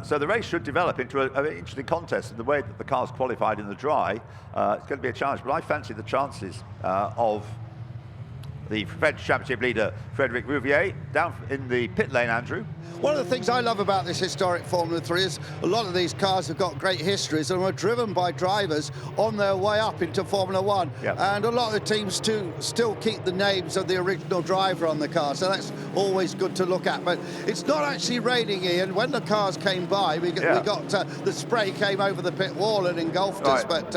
So the race should develop into an interesting contest in the way that the cars qualified in the dry. It's going to be a challenge, but I fancy the chances of the French Championship leader, Frédéric Rouvier, down in the pit lane, Andrew. One of the things I love about this historic Formula 3 is a lot of these cars have got great histories and were driven by drivers on their way up into Formula 1. Yep. And a lot of the teams too still keep the names of the original driver on the car, so that's always good to look at. But it's not actually raining, Ian. When the cars came by, we got the spray came over the pit wall and engulfed us. But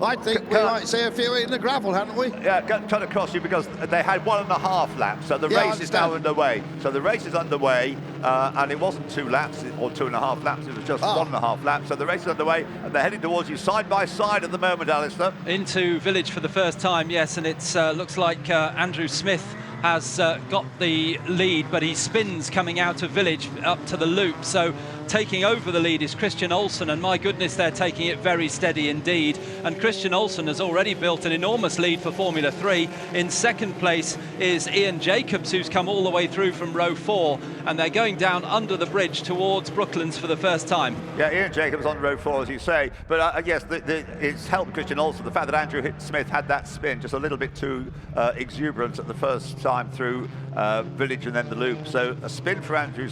I think we might see a few in the gravel, haven't we? Yeah, trying to cross you because they had 1.5 laps, so the race is now underway. So the race is underway, and it wasn't 2 laps or 2.5 laps, it was just 1.5 laps. So the race is underway, and they're heading towards you side by side at the moment, Alistair. Into Village for the first time, yes, and it looks like Andrew Smith has got the lead, but he spins coming out of Village up to the loop. So taking over the lead is Christian Olsen, and my goodness, they're taking it very steady indeed. And Christian Olsen has already built an enormous lead for Formula 3. In second place is Ian Jacobs, who's come all the way through from row 4, and they're going down under the bridge towards Brooklands for the first time. Yeah, Ian Jacobs on row 4, as you say, but yes, it's helped Christian Olsen, the fact that Andrew Smith had that spin just a little bit too exuberant at the first time through Village and then the loop. So a spin for Andrew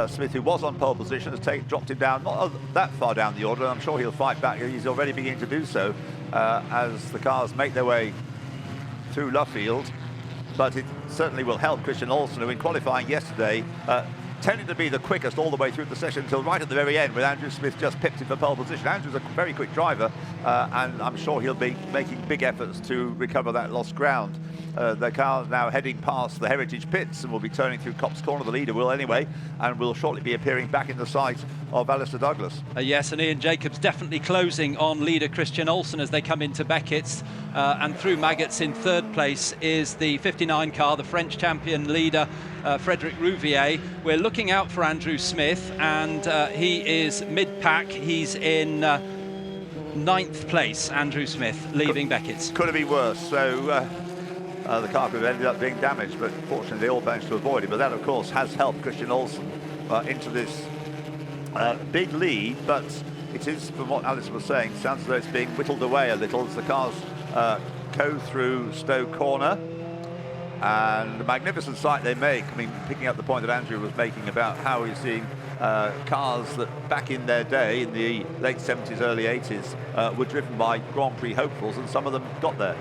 Smith, who was on pole position, has dropped him down, not that far down the order, and I'm sure he'll fight back. He's already beginning to do so as the cars make their way through Luffield. But it certainly will help Christian Olsen, who in qualifying yesterday tended to be the quickest all the way through the session until right at the very end, with Andrew Smith just pipped him for pole position. Andrew's a very quick driver, and I'm sure he'll be making big efforts to recover that lost ground. The car is now heading past the Heritage pits and will be turning through Copse Corner. The leader will anyway, and will shortly be appearing back in the sight of Alistair Douglas. Yes, and Ian Jacobs definitely closing on leader Christian Olsen as they come into Beckett's, and through Maggots in third place is the 59 car, the French champion leader, Frédéric Rouvier. We're looking out for Andrew Smith, and he is mid-pack. He's in 9th place, Andrew Smith, leaving Beckett's. Could have been worse, so the car could have ended up being damaged, but fortunately they all managed to avoid it. But that, of course, has helped Christian Olsen into this big lead. But it is, from what Alice was saying, sounds as though it's being whittled away a little as the cars go through Stowe Corner. And the magnificent sight they make, I mean, picking up the point that Andrew was making about how he's seeing cars that back in their day, in the late 70s, early 80s, were driven by Grand Prix hopefuls, and some of them got there.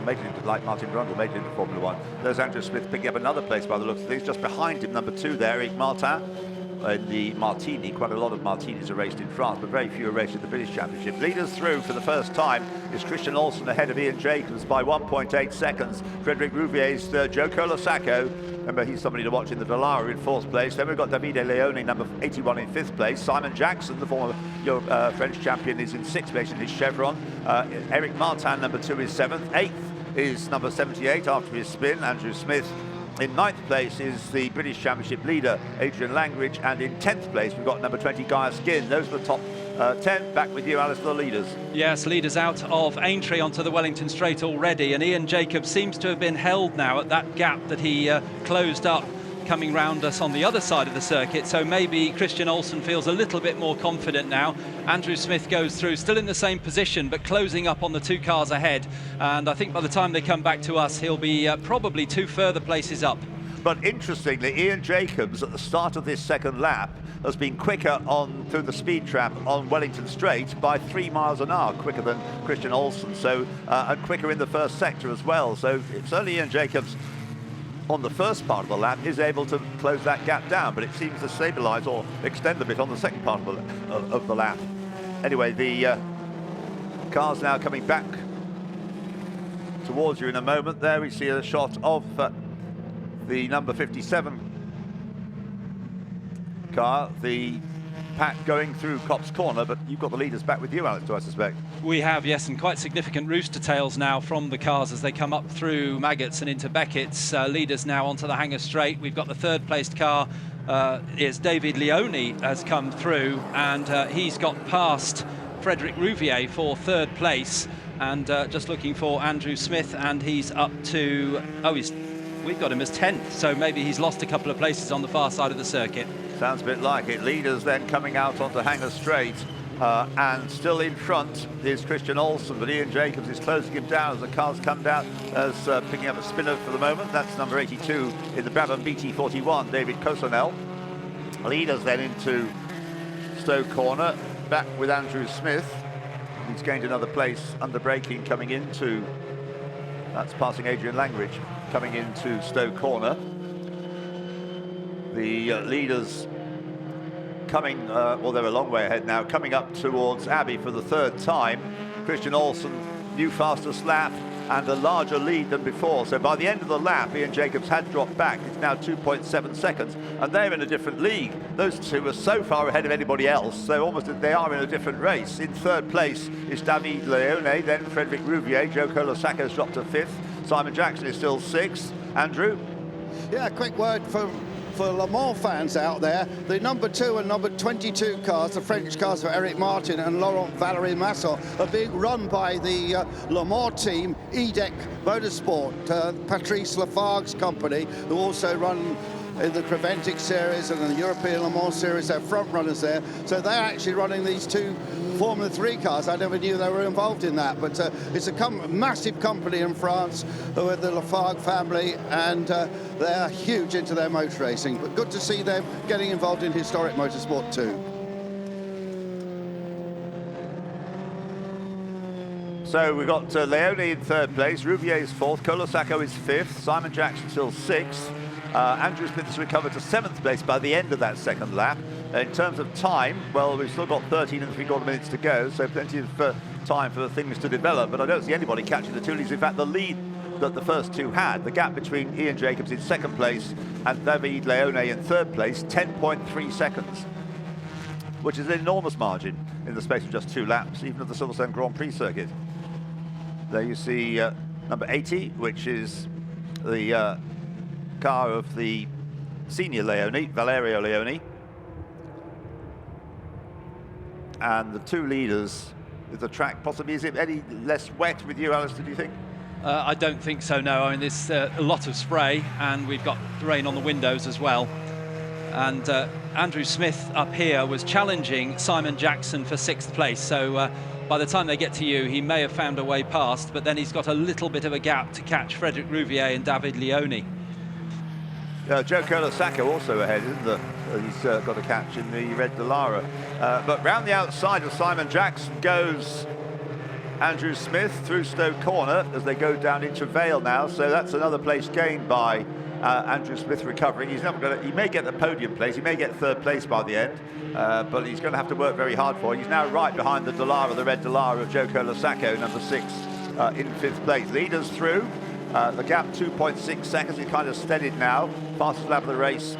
Made it into, like Martin Brundle, made it into Formula 1. There's Andrew Smith picking up another place by the looks of things. Just behind him, number 2 there, Eric Martin, in the Martini. Quite a lot of Martinis are raced in France, but very few are raced in the British Championship. Leaders through for the first time is Christian Olsen ahead of Ian Jacobs by 1.8 seconds. Frédéric Rouvier's third, Joe Colasacco. Remember, he's somebody to watch in the Dallara in 4th place. Then we've got Davide Leone, number 81, in 5th place. Simon Jackson, the former French champion, is in 6th place in his Chevron. Eric Martin, number 2, is 7th. 8th is number 78 after his spin, Andrew Smith. In 9th place is the British Championship leader, Adrian Langridge, and in 10th place we've got number 20, Guy Skin. Those are the top 10. Back with you, Alice, for the leaders. Yes, leaders out of Aintree onto the Wellington Straight already, and Ian Jacobs seems to have been held now at that gap that he closed up coming round us on the other side of the circuit, so maybe Christian Olsen feels a little bit more confident now. Andrew Smith goes through, still in the same position, but closing up on the 2 cars ahead, and I think by the time they come back to us, he'll be probably 2 further places up. But interestingly, Ian Jacobs at the start of this second lap has been quicker on through the speed trap on Wellington Straight by 3 miles an hour, quicker than Christian Olsen, so and quicker in the first sector as well. So certainly Ian Jacobs on the first part of the lap is able to close that gap down, but it seems to stabilise or extend a bit on the second part of the lap. Anyway, the car's now coming back towards you in a moment. There we see a shot of the number 57 car, the pack going through Copse Corner, but you've got the leaders back with you, Alex, do I suspect? We have, yes, and quite significant rooster tails now from the cars as they come up through Maggots and into Beckett's. Leaders now onto the Hanger Straight. We've got the 3rd placed car, is David Leone, has come through, and he's got past Frédéric Rouvier for 3rd place, and just looking for Andrew Smith, and he's up to, he's we've got him as 10th, so maybe he's lost a couple of places on the far side of the circuit. Sounds a bit like it. Leaders then coming out onto Hanger Straight, and still in front is Christian Olsen, but Ian Jacobs is closing him down as the cars come down, as picking up a spinner for the moment. That's number 82 in the Brabham BT41, David Cossonell. Leaders then into Stowe Corner, back with Andrew Smith. He's gained another place under braking coming into, that's passing Adrian Langridge, coming into Stowe Corner. The leaders coming, well, they're a long way ahead now, coming up towards Abbey for the third time. Christian Olsen, new fastest lap and a larger lead than before. So by the end of the lap, Ian Jacobs had dropped back. It's now 2.7 seconds, and they're in a different league. Those two are so far ahead of anybody else. They are in a different race. In third place is David Leone, then Frederic Rouvier. Joe Colasaco's dropped to 5th. Simon Jackson is still 6th. Andrew? Yeah, a quick word for Le Mans fans out there. The number 2 and number 22 cars, the French cars for Eric Martin and Laurent Valery Masson, are being run by the Le Mans team, EDEC Motorsport, Patrice Lafargue's company, who also run in the Creventic series and the European Le Mans series. They're front runners there, so they're actually running these 2 Formula 3 cars. I never knew they were involved in that, but it's a massive company in France with the Lafargue family, and they're huge into their motor racing. But good to see them getting involved in historic motorsport too. So we've got Leone in third place, Rouvier is 4th, Colasaco is 5th, Simon Jackson still 6th. Andrew Smith has recovered to 7th place by the end of that second lap. In terms of time, well, we've still got 13 and 3/4 minutes to go, so plenty of time for things to develop, but I don't see anybody catching the two leads. In fact, the lead that the first two had, the gap between Ian Jacobs in 2nd place and David Leone in 3rd place, 10.3 seconds, which is an enormous margin in the space of just 2 laps, even at the Silverstone Grand Prix circuit. There you see number 80, which is the car of the senior Leone, Valerio Leone. And the 2 leaders with the track possibly, is it any less wet with you, Alistair, do you think? I don't think so, no. I mean, there's a lot of spray, and we've got rain on the windows as well. And Andrew Smith up here was challenging Simon Jackson for 6th place, so by the time they get to you, he may have found a way past, but then he's got a little bit of a gap to catch Frederic Rouvier and David Leone. Joe Colasaco also ahead, isn't there? He's got a catch in the Red Delara. But round the outside of Simon Jackson goes Andrew Smith through Stowe Corner as they go down into Vale now. So that's another place gained by Andrew Smith recovering. He's not going to, he may get the podium place, he may get 3rd place by the end, but he's going to have to work very hard for it. He's now right behind the Delara, the Red Delara of Joe Colasaco, number 6 in 5th place. Leaders through. The gap 2.6 seconds, it's kind of steadied now. Fastest lap of the race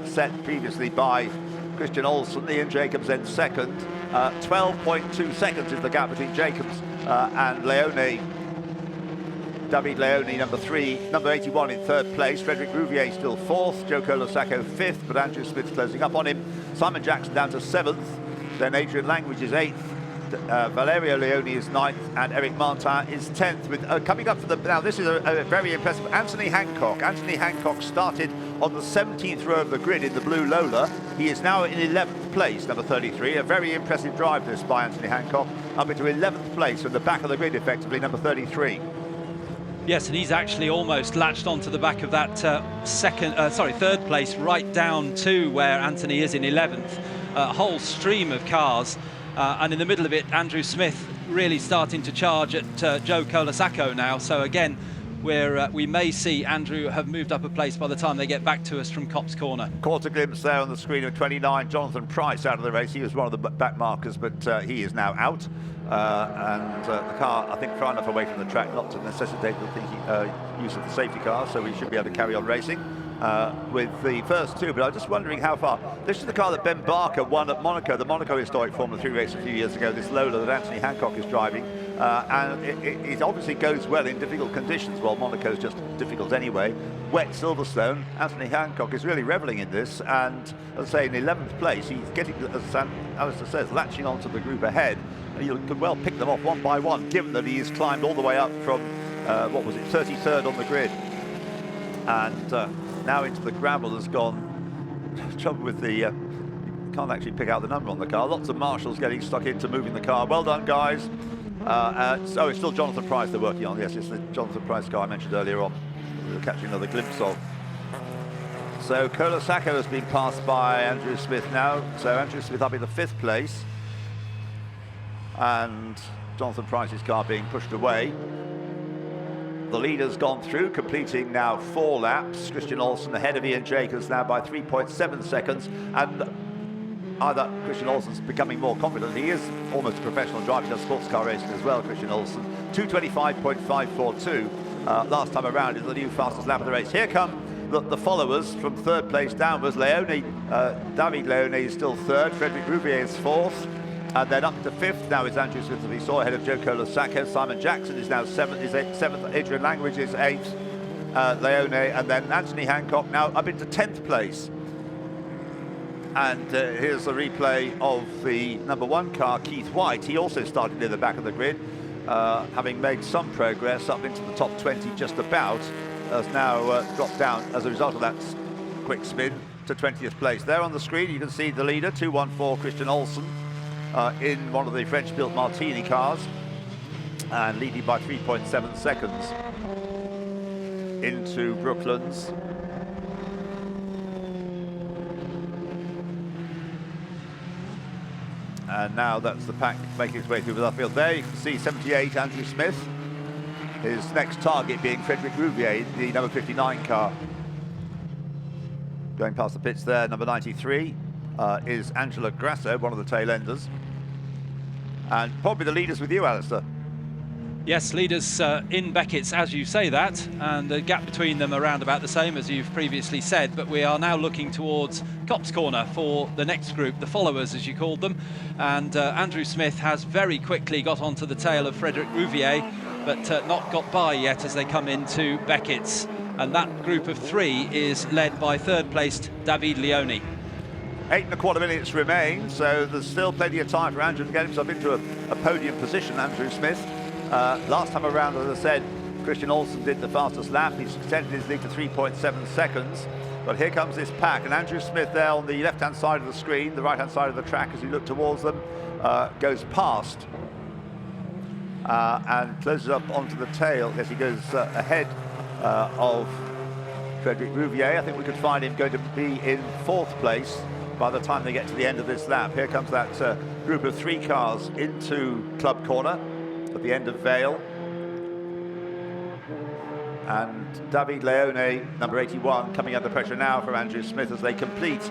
set previously by Christian Olsen. Ian Jacobs then 2nd. 12.2 seconds is the gap between Jacobs and Leone. David Leone, number 3, number 81 in 3rd place. Frederic Rouvier still 4th. Joe Colasaco 5th, but Andrew Smith closing up on him. Simon Jackson down to 7th. Then Adrian Langridge is 8th. Valerio Leone is 9th, and Eric Martin is 10th. With coming up for the, now this is a very impressive Anthony Hancock. Anthony Hancock started on the 17th row of the grid in the blue Lola. He is now in 11th place, number 33. A very impressive drive this by Anthony Hancock, up into 11th place from the back of the grid, effectively, number 33. Yes, and he's actually almost latched onto the back of that 3rd place, right down to where Anthony is in 11th. A whole stream of cars. And in the middle of it, Andrew Smith really starting to charge at Joe Colasaco now. So again, we may see Andrew have moved up a place by the time they get back to us from Copse Corner. Caught a glimpse there on the screen of 29, Jonathan Price out of the race. He was one of the back markers, but he is now out. And the car, I think, far enough away from the track not to necessitate the use of the safety car, so we should be able to carry on racing with the first 2. But I'm just wondering how far. This is the car that Ben Barker won at Monaco, the Monaco historic Formula 3 race a few years ago, this Lola that Anthony Hancock is driving. And it obviously goes well in difficult conditions. Well, Monaco's just difficult anyway. Wet Silverstone. Anthony Hancock is really revelling in this, and as I say, in 11th place, he's getting, as Alistair says, latching onto the group ahead. You could well pick them off one by one, given that he has climbed all the way up from, 33rd on the grid. And now into the gravel has gone. Trouble with the, you can't actually pick out the number on the car. Lots of marshals getting stuck into moving the car. Well done, guys. So it's still Jonathan Price they're working on. Yes, it's the Jonathan Price car I mentioned earlier on. We're catching another glimpse of. So Kolasako has been passed by Andrew Smith now. So Andrew Smith up in the 5th place. And Jonathan Price's car being pushed away. The leader's gone through, completing now 4 laps. Christian Olsen ahead of Ian Jacobs now by 3.7 seconds. And either Christian Olsen's becoming more confident. He is almost a professional driver. He does sports car racing as well, Christian Olsen. 2:25.542 last time around is the new fastest lap of the race. Here come the followers from 3rd place downwards. David Leone is still 3rd. Frederic Rouvier is 4th. And then up to 5th now is Andrew Smith, as we saw, ahead of Joe Kolasako. Simon Jackson is now 7th. Adrian Langridge is 8th. Leone, and then Anthony Hancock now up into 10th place. And here's a replay of the number 1 car, Keith White. He also started near the back of the grid, having made some progress up into the top 20 just about, has now dropped down as a result of that quick spin to 20th place. There on the screen you can see the leader, 214 Christian Olsen, in one of the French-built Martini cars, and leading by 3.7 seconds into Brooklands. And now that's the pack making its way through the field. There you can see 78 Andrew Smith. His next target being Frederic Rouvier, the number 59 car. Going past the pits there, number 93 is Angela Grasso, one of the tail enders. And probably the leaders with you, Alistair. Yes, leaders in Beckett's, as you say that, and the gap between them around about the same as you've previously said, but we are now looking towards Copse Corner for the next group, the followers as you called them, and Andrew Smith has very quickly got onto the tail of Frederic Rouvier, but not got by yet as they come into Beckett's, and that group of 3 is led by 3rd placed David Leone. 8.25 minutes remain, so there's still plenty of time for Andrew to get himself into a podium position, Andrew Smith. Last time around, as I said, Christian Olsen did the fastest lap. He's extended his lead to 3.7 seconds. But here comes this pack, and Andrew Smith there on the left-hand side of the screen, the right-hand side of the track as you look towards them, goes past and closes up onto the tail as he goes ahead of Frederic Rouvier. I think we could find him going to be in 4th place by the time they get to the end of this lap. Here comes that group of 3 cars into Club Corner at the end of Vale. And David Leone, number 81, coming under pressure now from Andrew Smith as they complete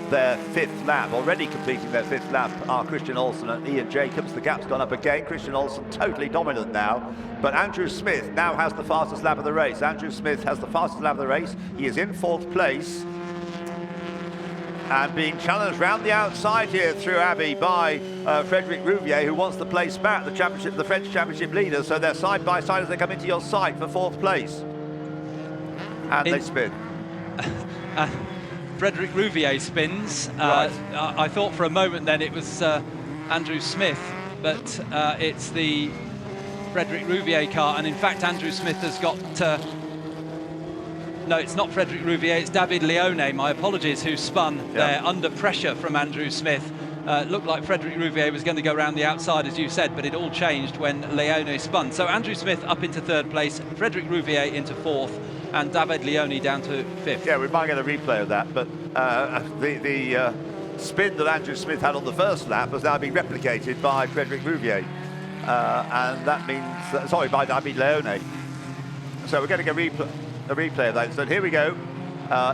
their 5th lap. Already completing their 5th lap are Christian Olsen and Ian Jacobs. The gap's gone up again. Christian Olsen totally dominant now, but Andrew Smith now has the fastest lap of the race. Andrew Smith has the fastest lap of the race. He is in 4th place and being challenged round the outside here through Abbey by Frederic Rouvier, who wants the place back, the French Championship leader. So they're side by side as they come into your sight for 4th place. And they spin. Frederic Rouvier spins. Right. I thought for a moment then it was Andrew Smith, but it's the Frederic Rouvier car, and in fact Andrew Smith has got no, it's not Frederic Rouvier, it's David Leone, my apologies, who spun there under pressure from Andrew Smith. Looked like Frederic Rouvier was going to go around the outside, as you said, but it all changed when Leone spun. So Andrew Smith up into 3rd place, Frederic Rouvier into 4th, and David Leone down to 5th. Yeah, we might get a replay of that, but the spin that Andrew Smith had on the 1st lap has now been replicated by Frederic Rouvier. And that means, sorry, by David Leone. So we're getting a replay of that. So here we go,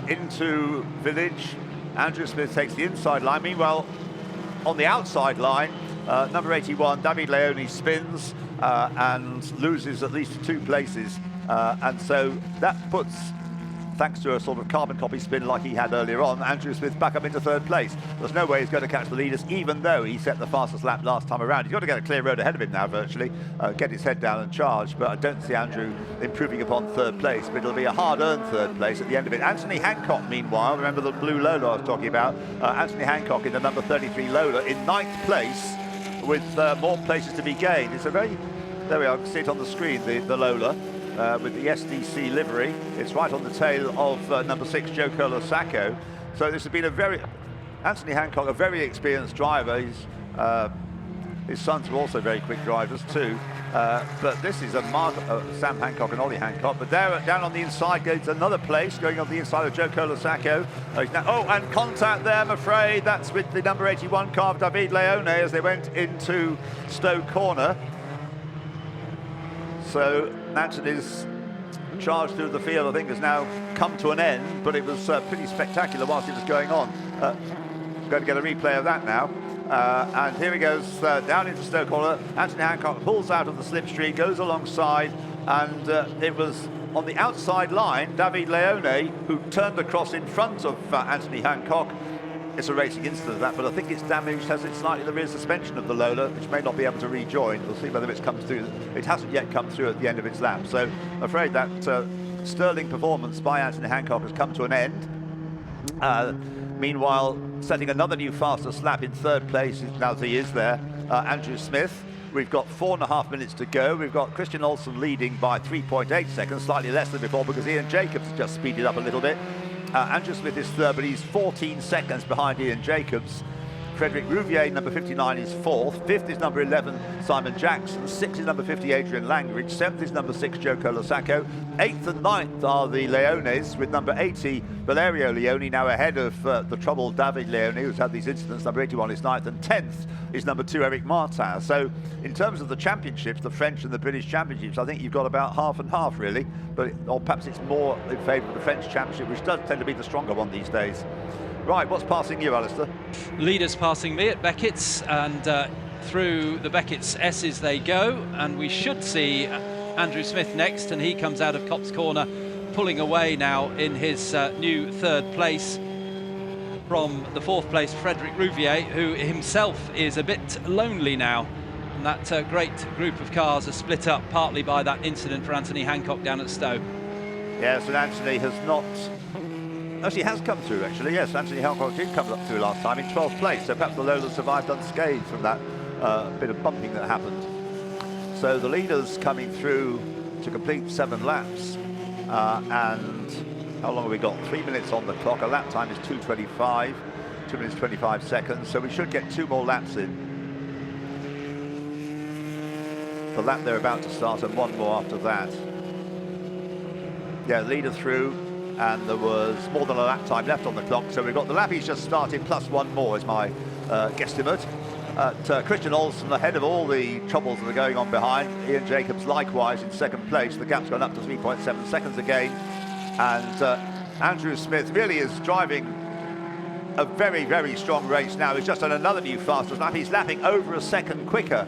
into Village. Andrew Smith takes the inside line. Meanwhile, on the outside line, number 81, David Leone spins and loses at least 2 places. And so that puts, thanks to a sort of carbon copy spin like he had earlier on, Andrew Smith back up into 3rd place. There's no way he's going to catch the leaders, even though he set the fastest lap last time around. He's got to get a clear road ahead of him now, virtually, get his head down and charge. But I don't see Andrew improving upon 3rd place, but it'll be a hard-earned 3rd place at the end of it. Anthony Hancock, meanwhile, remember the blue Lola I was talking about? Anthony Hancock in the number 33 Lola in 9th place with more places to be gained. It's a very, there we are, see it on the screen, the Lola. with the SDC livery. It's right on the tail of number 6, Joe Sacco. So this has been Anthony Hancock, a very experienced driver. His sons were also very quick drivers too. But this is Sam Hancock and Ollie Hancock. But there, down on the inside goes another place, going on the inside of Joe Sacco. And contact there, I'm afraid. That's with the number 81 car of David Leone as they went into Stowe Corner. So Anthony's charge through the field, I think, has now come to an end, but it was pretty spectacular whilst it was going on. Going to get a replay of that now. And here he goes down into Stowe Corner. Anthony Hancock pulls out of the slipstream, goes alongside, and it was on the outside line, David Leone, who turned across in front of Anthony Hancock. It's a racing incident of that, but I think it's damaged, has it slightly, the rear suspension of the Lola, which may not be able to rejoin. We'll see whether it's come through. It hasn't yet come through at the end of its lap. So I'm afraid that sterling performance by Anthony Hancock has come to an end. Meanwhile, setting another new fastest lap in third place, now as he is there, Andrew Smith. We've got 4.5 minutes to go. We've got Christian Olsen leading by 3.8 seconds, slightly less than before because Ian Jacobs has just speeded up a little bit. Andrew Smith is third, but he's 14 seconds behind Ian Jacobs. Frederic Rouvier, number 59, is fourth. Fifth is number 11, Simon Jackson. Sixth is number 50, Adrian Langridge. Seventh is number 6, Joe Sacco. Eighth and ninth are the Leones, with number 80, Valerio Leone, now ahead of the troubled David Leone, who's had these incidents. Number 81 is ninth, and 10th is number 2, Eric Martin. So in terms of the championships, the French and the British championships, I think you've got about half and half, really. Or perhaps it's more in favour of the French championship, which does tend to be the stronger one these days. Right, what's passing you, Alistair? Leaders passing me at Beckett's, and through the Beckett's S's they go, and we should see Andrew Smith next, and he comes out of Copse Corner, pulling away now in his new third place from the fourth place Frederic Rouvier, who himself is a bit lonely now. And that great group of cars are split up partly by that incident for Anthony Hancock down at Stowe. Yes, and Anthony has not... Actually, has come through, actually. Yes, Anthony Hancock did come up through last time in 12th place, so perhaps the Lola survived unscathed from that bit of bumping that happened. So the leaders coming through to complete 7 laps. And how long have we got? 3 minutes on the clock. A lap time is 2:25, 2 minutes 25 seconds. So we should get 2 more laps in. The lap they're about to start, and 1 more after that. Yeah, leader through. And there was more than a lap time left on the clock, so we've got the lap he's just started plus 1 more is my guesstimate. Christian Olsen ahead of all the troubles that are going on behind. Ian Jacobs likewise in second place. The gap's gone up to 3.7 seconds again. And Andrew Smith really is driving a very, very strong race now. He's just done another new fastest lap. He's lapping over a second quicker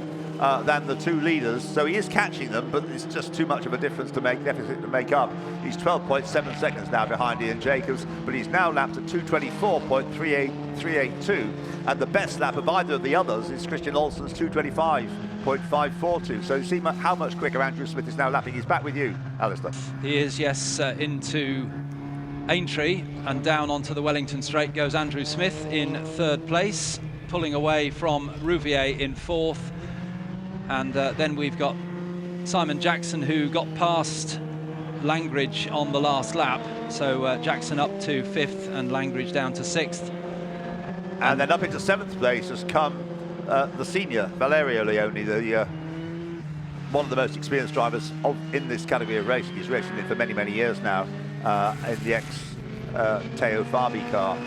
than the 2 leaders, so he is catching them, but it's just too much of a difference to deficit to make up. He's 12.7 seconds now behind Ian Jacobs, but he's now lapped at 2:24.382, and the best lap of either of the others is Christian Olsen's 2:25.542. So you see how much quicker Andrew Smith is now lapping. He's back with you, Alistair. He is, yes, into Aintree, and down onto the Wellington Straight goes Andrew Smith in third place, pulling away from Rouvier in fourth. And then we've got Simon Jackson, who got past Langridge on the last lap. So Jackson up to 5th and Langridge down to 6th. And then up into 7th place has come the senior, Valerio Leone, one of the most experienced drivers in this category of racing. He's racing it for many, many years now in the ex-Teo Fabi car.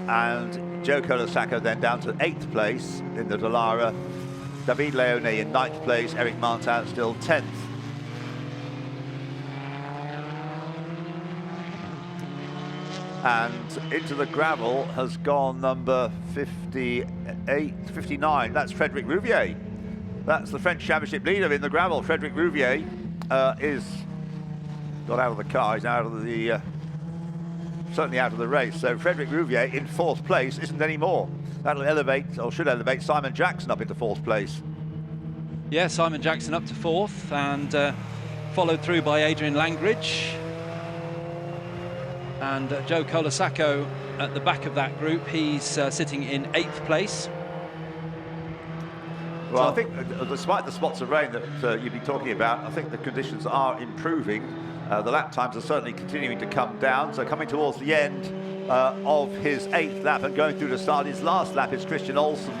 And Joe Sacco then down to 8th place in the Dallara. David Leone in 9th place, Eric Martin still 10th. And into the gravel has gone number 59, that's Frederic Rouvier. That's the French Championship leader in the gravel. Frederic Rouvier is got out of the car, he's out of the, certainly out of the race. So Frederic Rouvier in 4th place isn't any more. That'll elevate, or should elevate, Simon Jackson up into 4th place. Yeah, Simon Jackson up to 4th, and followed through by Adrian Langridge. And Joe Sacco at the back of that group, he's sitting in 8th place. Well, I think despite the spots of rain that you've been talking about, I think the conditions are improving. The lap times are certainly continuing to come down. So coming towards the end of his 8th lap and going through to start his last lap is Christian Olsen,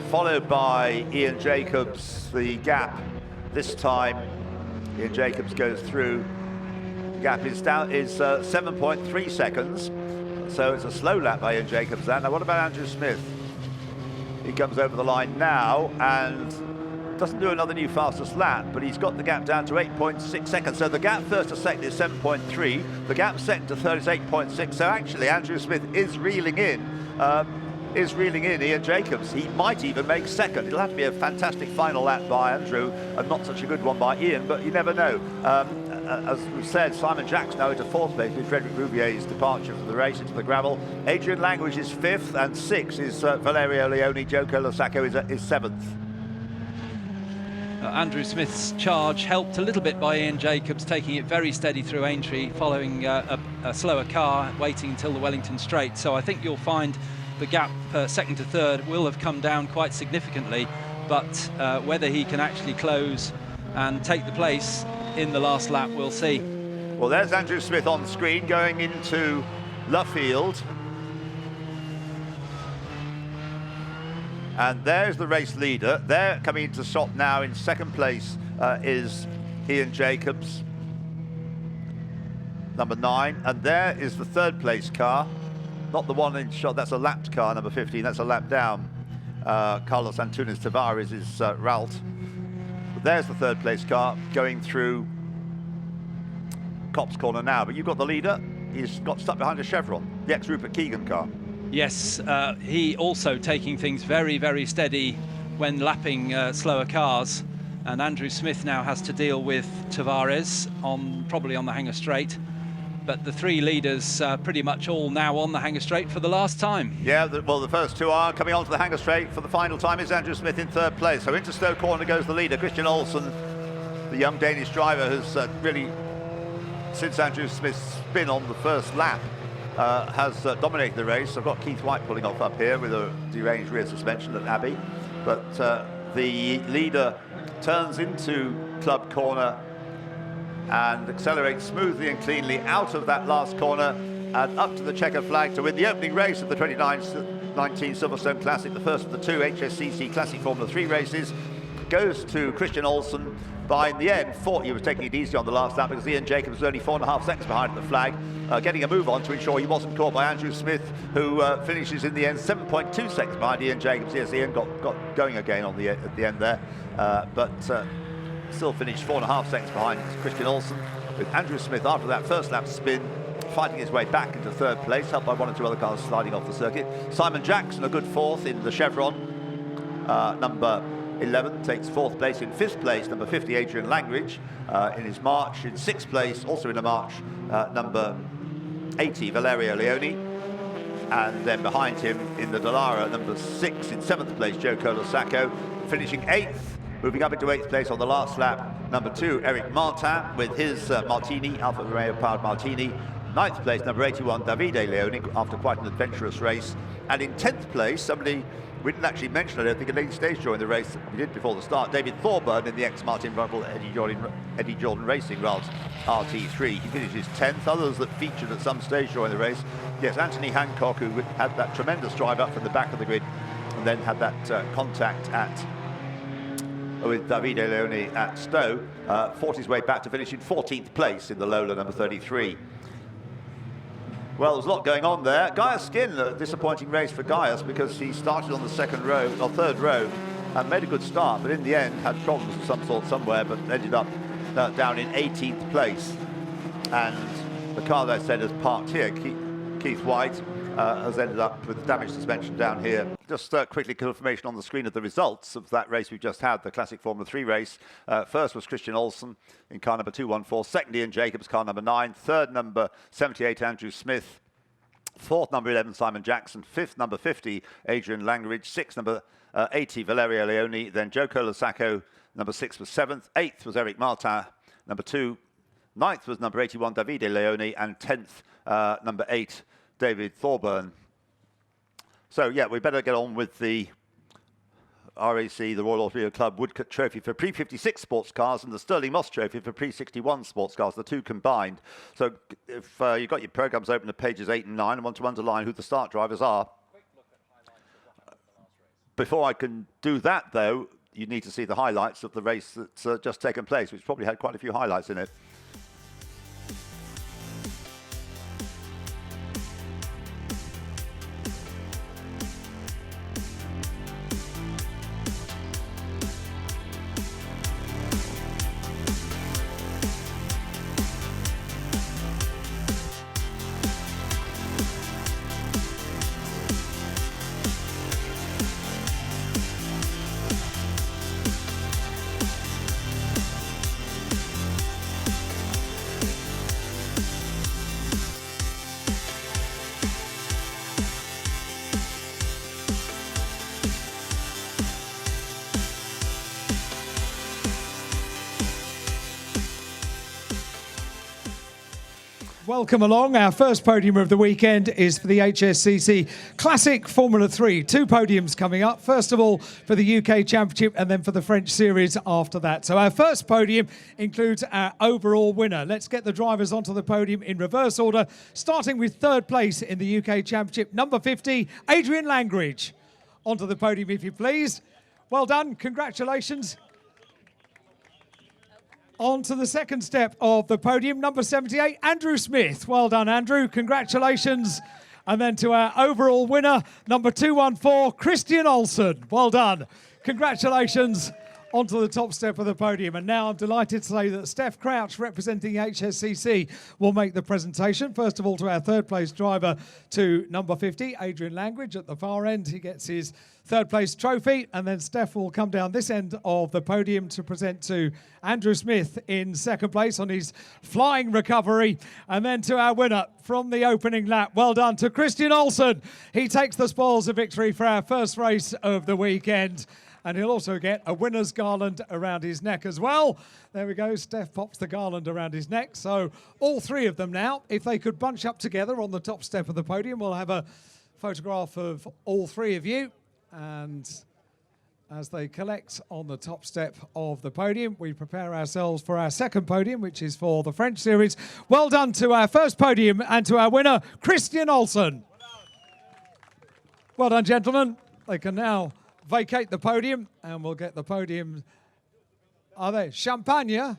followed by Ian Jacobs. The gap this time, Ian Jacobs goes through. The gap is 7.3 seconds. So it's a slow lap by Ian Jacobs there. Now what about Andrew Smith? He comes over the line now and doesn't do another new fastest lap, but he's got the gap down to 8.6 seconds. So the gap first to second is 7.3. The gap second to third is 8.6. So actually Andrew Smith is reeling in Ian Jacobs. He might even make second. It'll have to be a fantastic final lap by Andrew and not such a good one by Ian, but you never know. As we've said, Simon Jackson now into 4th place with Frederic Rouvier's departure from the race into the gravel. Adrian Language is 5th, and 6th is Valerio Leone. Joko Losacco is 7th. Andrew Smith's charge helped a little bit by Ian Jacobs, taking it very steady through Aintree, following a slower car, waiting until the Wellington Straight. So I think you'll find the gap second to third will have come down quite significantly, but whether he can actually close and take the place in the last lap, we'll see. Well, there's Andrew Smith on screen going into Luffield. And there's the race leader. There coming into shot now in 2nd place is Ian Jacobs, number 9. And there is the 3rd place car. Not the one in shot, that's a lapped car, number 15. That's a lap down. Carlos Antunes Tavares is Ralt. But there's the 3rd place car going through Copse Corner now. But you've got the leader. He's got stuck behind a Chevron, the ex-Rupert Keegan car. Yes, he also taking things very, very steady when lapping slower cars. And Andrew Smith now has to deal with Tavares probably on the Hanger Straight. But the 3 leaders pretty much all now on the Hanger Straight for the last time. Yeah, well, the first 2 are coming onto the Hanger Straight for the final time is Andrew Smith in 3rd place. So into Stowe Corner goes the leader, Christian Olsen, the young Danish driver who's really, since Andrew Smith's spin on the first lap, has dominated the race. I've got Keith White pulling off up here with a deranged rear suspension at Abbey. But the leader turns into Club Corner and accelerates smoothly and cleanly out of that last corner and up to the checkered flag to win the opening race of the 2019 Silverstone Classic, the first of the 2 HSCC Classic Formula 3 races. Goes to Christian Olsen. By in the end, thought he was taking it easy on the last lap because Ian Jacobs was only 4.5 seconds behind at the flag, getting a move on to ensure he wasn't caught by Andrew Smith, who finishes in the end 7.2 seconds behind Ian Jacobs. Yes, Ian got going again on at the end there, but still finished 4.5 seconds behind Christian Olsen, with Andrew Smith after that first lap spin fighting his way back into 3rd place, helped by 1 or 2 other cars sliding off the circuit. Simon Jackson a good 4th in the Chevron, number 11 takes 4th place. In 5th place, number 50 Adrian Langridge in his March. In 6th place, also in a March, number 80 Valerio Leone, and then behind him in the Dallara, number 6 in 7th place Joko Losacco, finishing 8th. Moving up into 8th place on the last lap, number 2, Eric Martin with his Martini, Alfa Romeo powered Martini. 9th place, number 81, Davide Leone, after quite an adventurous race. And in 10th place, somebody we didn't actually mention, I don't think, a late stage during the race. We did before the start. David Thorburn in the ex-Martin Rundle Eddie Jordan Racing RT3. He finishes 10th. Others that featured at some stage during the race. Yes, Anthony Hancock, who had that tremendous drive up from the back of the grid and then had that contact with Davide Leone at Stowe, fought his way back to finish in 14th place in the Lola number 33. Well, there's a lot going on there. Gaius Skin, a disappointing race for Gaius because he started on the 3rd row and made a good start, but in the end had problems of some sort somewhere, but ended up down in 18th place. And the car that I said has parked here, Keith White, has ended up with damaged suspension down here. Just quickly confirmation on the screen of the results of that race we've just had, the Classic Formula 3 race. First was Christian Olsen in car number 214, second Ian Jacobs, car number 9, third number 78 Andrew Smith, fourth number 11 Simon Jackson, fifth number 50 Adrian Langridge, sixth number 80 Valerio Leone, then Joko Losacco, number 6 was 7th, 8th was Eric Martin, number 2, 9th was number 81 Davide Leone, and 10th number 8 David Thorburn. So yeah, we better get on with the RAC, the Royal Automobile Club Woodcut Trophy for pre-56 sports cars and the Stirling Moss Trophy for pre-61 sports cars, the two combined. So if you've got your programmes open at pages 8 and 9 and want to underline who the start drivers are. Before I can do that, though, you need to see the highlights of the race that's just taken place, which probably had quite a few highlights in it. Welcome along. Our first podium of the weekend is for the HSCC Classic Formula 3. Two podiums coming up. First of all, for the UK Championship and then for the French Series after that. So our first podium includes our overall winner. Let's get the drivers onto the podium in reverse order, starting with third place in the UK Championship, number 50, Adrian Langridge. Onto the podium, if you please. Well done. Congratulations. On to the second step of the podium, number 78, Andrew Smith. Well done, Andrew. Congratulations. And then to our overall winner, number 214, Christian Olsen. Well done. Congratulations. Onto the top step of the podium. And now I'm delighted to say that Steph Crouch, representing HSCC, will make the presentation. First of all, to our third place driver, to number 50, Adrian Langridge at the far end. He gets his third place trophy, and then Steph will come down this end of the podium to present to Andrew Smith in second place on his flying recovery, and then to our winner from the opening lap. Well done to Christian Olsen. He takes the spoils of victory for our first race of the weekend, and he'll also get a winner's garland around his neck as well. There we go, Steph pops the garland around his neck. So all three of them now, if they could bunch up together on the top step of the podium, we'll have a photograph of all three of you. And as they collect on the top step of the podium, we prepare ourselves for our second podium, which is for the French Series. Well done to our first podium and to our winner, Christian Olsen. Well done, gentlemen. They can now vacate the podium, and we'll get the podium. Are they? Champagne, yeah?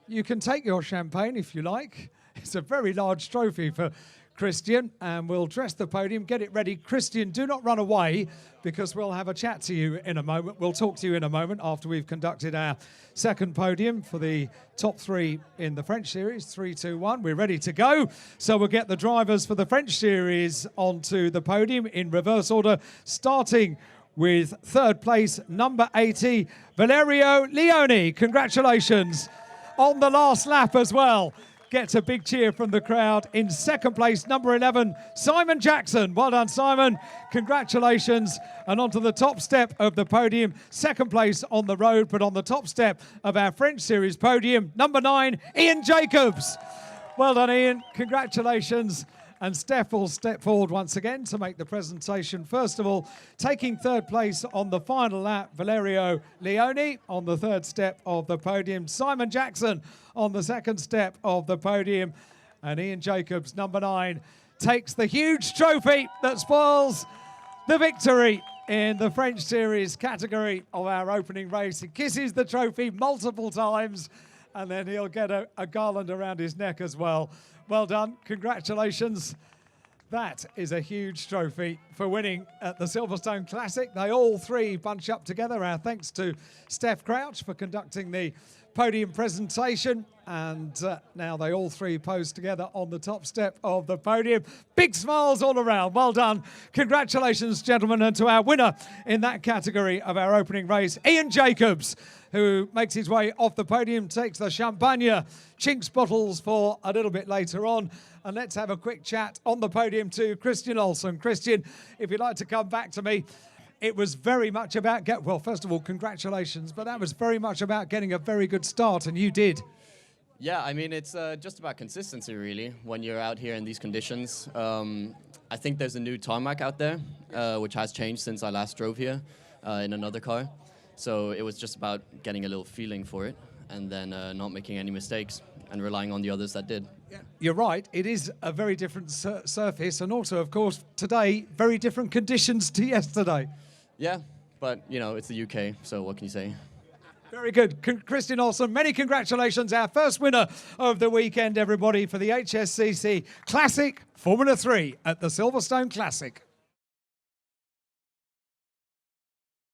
You can take your champagne if you like. It's a very large trophy for Christian, and we'll dress the podium, get it ready. Christian, do not run away, because we'll have a chat to you in a moment. We'll talk to you in a moment after we've conducted our second podium for the top three in the French Series. 3, 2, 1, we're ready to go. So we'll get the drivers for the French Series onto the podium in reverse order, starting with third place, number 80, Valerio Leone. Congratulations on the last lap as well. Gets a big cheer from the crowd. In second place, number 11, Simon Jackson. Well done, Simon. Congratulations. And onto the top step of the podium, second place on the road, but on the top step of our French Series podium, number 9, Ian Jacobs. Well done, Ian. Congratulations. And Steph will step forward once again to make the presentation. First of all, taking third place on the final lap, Valerio Leone on the third step of the podium. Simon Jackson on the second step of the podium. And Ian Jacobs, number 9, takes the huge trophy that spoils the victory in the French Series category of our opening race. He kisses the trophy multiple times, and then he'll get a garland around his neck as well. Well done. Congratulations. That is a huge trophy for winning at the Silverstone Classic. They all three bunch up together. Our thanks to Steph Crouch for conducting the podium presentation. And now they all three pose together on the top step of the podium. Big smiles all around. Well done. Congratulations, gentlemen, and to our winner in that category of our opening race, Ian Jacobs, who makes his way off the podium, takes the champagne Chinks bottles for a little bit later on. And let's have a quick chat on the podium to Christian Olsen. Christian, if you'd like to come back to me, it was very much about, well, first of all, congratulations, but that was very much about getting a very good start, and you did. Yeah, I mean, it's just about consistency, really, when you're out here in these conditions. I think there's a new tarmac out there, which has changed since I last drove here. in another car. So it was just about getting a little feeling for it and then not making any mistakes and relying on the others that did. Yeah, you're right. It is a very different surface, and also, of course, today, very different conditions to yesterday. Yeah, but, you know, it's the UK, so what can you say? Very good. Christian Olsen, many congratulations. Our first winner of the weekend, everybody, for the HSCC Classic Formula 3 at the Silverstone Classic.